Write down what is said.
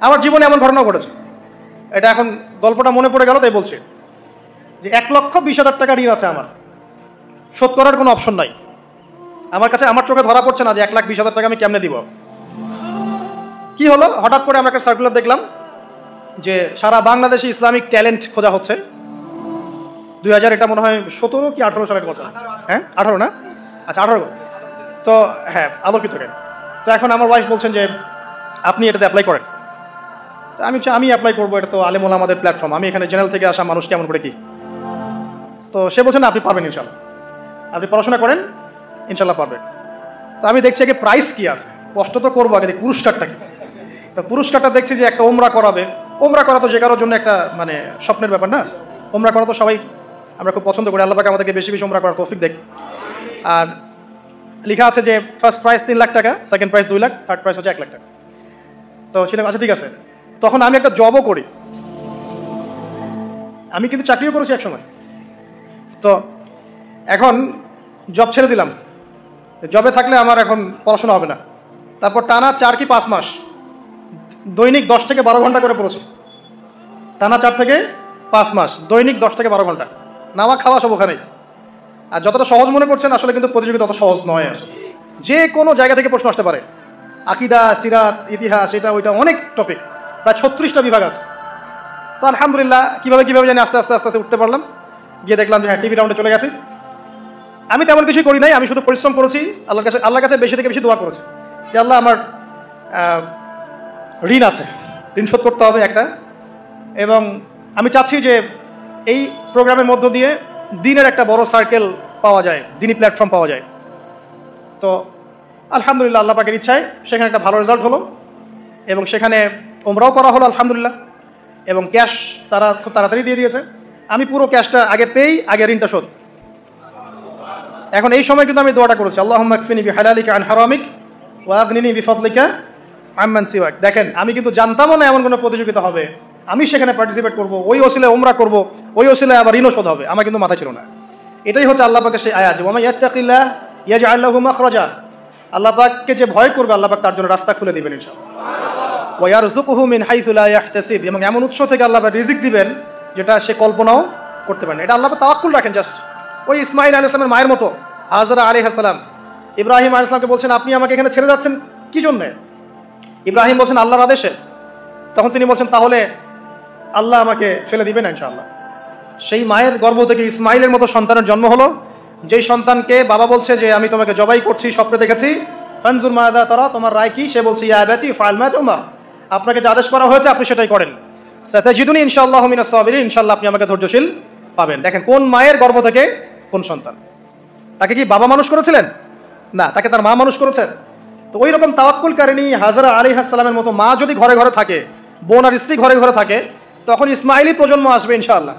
আমার জীবনে এমন ঘটনা ঘটেছে, এটা এখন গল্পটা মনে পড়ে গেল তাই বলছি, যে 1,20,000 টাকা ঋণ আছে আমার, শোধ করার কোনো অপশন নাই আমার কাছে। আমার চোখে ধরা পড়ছে না যে 1,20,000 টাকা আমি কেমনে দিব। কি হলো, হঠাৎ করে আমরা একটা সার্কুলার দেখলাম যে সারা বাংলাদেশে ইসলামিক ট্যালেন্ট খোঁজা হচ্ছে। 2000 এটা মনে হয় 17 কি 18 সালের কথা, হ্যাঁ 18 না, আচ্ছা 18। তো হ্যাঁ আলোকিত কেন। তো এখন আমার ওয়াইফ বলছেন যে আপনি এটাতে অ্যাপ্লাই করেন। তো আমি অ্যাপ্লাই করবো, এটা তো আলেম ওলামাদের প্ল্যাটফর্ম, আমি এখানে জেনারেল থেকে আসা মানুষ কেমন করে কি। তো সে বলছেন না আপনি পারবেন ইনশাল্লাহ, আপনি পড়াশোনা করেন ইনশাল্লাহ পারবেন। তো আমি দেখছি আগে প্রাইস কি আছে, কষ্ট তো করবো আগে, পুরস্কারটা কি। তো পুরস্কারটা দেখছি যে একটা ওমরা করাবে। ওমরা করা তো যে কারোর জন্য একটা মানে স্বপ্নের ব্যাপার না, ওমরা করা তো সবাই আমরা খুব পছন্দ করি, আল্লাহ পাক আমাদেরকে বেশি বেশি ওমরা করার তৌফিক দেখ। আর লেখা আছে যে ফার্স্ট প্রাইস 3 লাখ টাকা, second prize 2 lakh, third price হচ্ছে 1 লাখ টাকা। তো সেটা আচ্ছা ঠিক আছে। তখন আমি একটা জবও করি, আমি কিন্তু চাকরিও করেছি এক সময়। তো এখন জব ছেড়ে দিলাম, জবে থাকলে আমার এখন পড়াশোনা হবে না। তারপর টানা 4 কি 5 মাস দৈনিক 10 থেকে 12 ঘন্টা করে পড়েছি, টানা 4 থেকে 5 মাস দৈনিক 10 থেকে 12 ঘন্টা, নামা খাওয়া সব ওখানেই। আর যতটা সহজ মনে করছেন আসলে কিন্তু প্রতিযোগিতা তত সহজ নয়। আসলে যে কোনো জায়গা থেকে প্রশ্ন আসতে পারে, আকিদা, সিরাত, ইতিহাস, এটা ওইটা অনেক টপিক, প্রায় 36টা বিভাগ আছে। তো আলহামদুলিল্লাহ কীভাবে জানি আস্তে আস্তে উঠতে পারলাম। গিয়ে দেখলাম যে হ্যাঁ টিভি রাউন্ডে চলে গেছে। আমি তেমন কিছুই করি নাই, আমি শুধু পরিশ্রম করেছি, আল্লাহর কাছে বেশি থেকে বেশি দোয়া করেছি যে আল্লাহ আমার ঋণ আছে, ঋণ শোধ করতে হবে একটা। এবং আমি চাচ্ছি যে এই প্রোগ্রামের মধ্য দিয়ে দিনের একটা বড় সার্কেল পাওয়া যায়, দিনী প্ল্যাটফর্ম পাওয়া যায়। তো আলহামদুলিল্লাহ আল্লাহ পাকের ইচ্ছায় সেখানে একটা ভালো রেজাল্ট হলো এবং সেখানে ওমরাও করা হলো আলহামদুলিল্লাহ। এবং ক্যাশ তারা খুব তাড়াতাড়ি দিয়ে দিয়েছে। আমি পুরো ক্যাশটা আগে পেয়েই আগে ঋণটা শোধ। এখন এই সময় কিন্তু আমি দোয়াটা করেছি, আল্লাহুম্মা কফিনি বিহালালিকা আন হারামিক ওয়া আগনিনি বিফাদলিকা আম্মান সিওয়াক। দেখেন আমি কিন্তু জানতামও না এমন কোনো প্রতিযোগিতা হবে, আমি সেখানে পার্টিসিপেট করব, ওই ওসিলায় ওমরা করব, ওই ওসিলায় আবার ঋণও শোধ হবে, আমার কিন্তু মাথায় ছিল না। এটাই হচ্ছে আল্লাহ পাকের সেই আয়াত, ওয়া মান ইয়াত্তাকিল্লাহ ইয়াজআল লাহু মাখরাজা। আল্লাহ পাককে যে ভয় করবে আল্লাহ পাক তার জন্য রাস্তা খুলে দিবেন ইনশাআল্লাহ। ওয়া ইয়ারযুকুহু মিন হাইসু লা ইয়াহতাসিব, এবং এমন উৎস থেকে আল্লাহ পাক রিজিক দিবেন যেটা সে কল্পনাও করতে পারে না। এটা আল্লাহ পাক তাওয়াক্কুল রাখেন জাস্ট। ওই ইসমাঈল আলাইহিস সালামের মায়ের মতো হাজরা আলাইহিস সালাম ইব্রাহিম আলাইহিস সালামকে বলছেন আপনি আমাকে এখানে ছেড়ে যাচ্ছেন কি জন্যে? ইব্রাহিম বলছেন আল্লাহর আদেশে। তখন তিনি বলছেন তাহলে আল্লাহ আমাকে ফেলে দিবেন ইনশাআল্লাহ। সেই মায়ের গর্ভ থেকে ইসমাইলের মতো সন্তানের জন্ম হলো, যেই সন্তানকে বাবা বলছে যে আমি তোমাকে জবাই করছি, স্বপ্নে দেখেছি, ফানজুর মাযা তারা, তোমার রায় কি? সে বলছে ইয়া আবাতি ফাআল মা তুমার, আপনাকে যে আদেশ করা হয়েছে আপনি সেটাই করেন। সাতাজিদুনি ইনশাআল্লাহু মিনাস সাবিরিন, ইনশাআল্লাহ আপনি আমাকে ধৈর্যশীল পাবেন। দেখেন কোন মায়ের গর্ভ থেকে কোন সন্তান। তাকে কি বাবা মানুষ করেছিলেন? না, তাকে তার মা মানুষ করেছেন। তো ওই রকম তাওয়াক্কুলকারিনী হাজরা আলাইহিস সালামের মতো মা যদি ঘরে ঘরে থাকে, বোন আর স্ত্রী ঘরে ঘরে থাকে, তখন ইসমাইলি প্রজন্ম আসবে ইনশাআল্লাহ।